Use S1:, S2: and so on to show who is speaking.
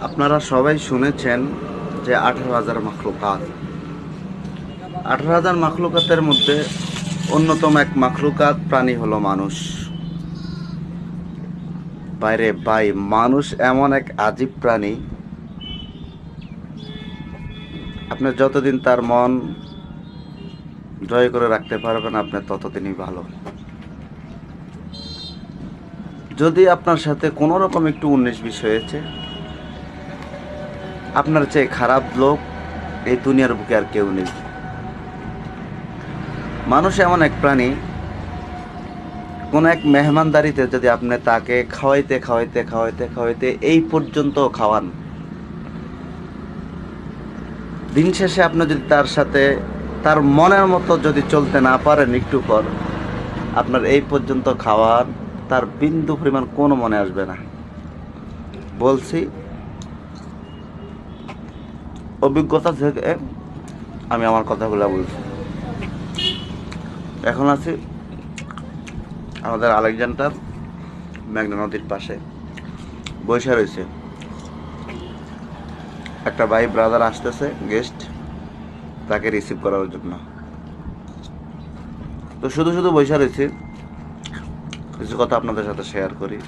S1: আপনারা সবাই শুনেছেন যে 18,000 মাখলুকাত। 18,000 মাখলুকাতের মধ্যে অন্যতম এক মাখলুকাত প্রাণী হলো মানুষ। বাইরে ভাই, মানুষ এমন এক আজীব প্রাণী, আপনি যতদিন তার মন জয় করে রাখতে পারবেন আপনি ততদিনই ভালো। যদি আপনার সাথে কোনো রকম একটু 19-20 হয়েছে, আপনার চেয়ে খারাপ লোক এই দুনিয়ার বুকে আর কেউ নেই। মানুষ এমন এক প্রাণী, কোন এক মেহমানদারিতে যদি আপনি তাকে খাওয়াইতে খাওয়াইতে খাওয়াইতে খাওয়াইতে এই পর্যন্ত খাওয়ান, দিন শেষে আপনি যদি তার সাথে তার মনের মতো যদি চলতে না পারেন, একটু পর আপনার এই পর্যন্ত খাওয়ার তার বিন্দু পরিমাণ কোনো মনে আসবে না। বলছি অভিজ্ঞতা থেকে আমি আমার কথাগুলো বলছি। এখন আছি আমাদের আলেকজান্ডার মেঘনা নদীর পাশে, বসে রয়েছে একটা ভাই ব্রাদার আসতেছে গেস্ট, তাকে রিসিভ করার জন্য। তো শুধু শুধু বসে রয়েছে, কিছু কথা আপনাদের সাথে শেয়ার করি।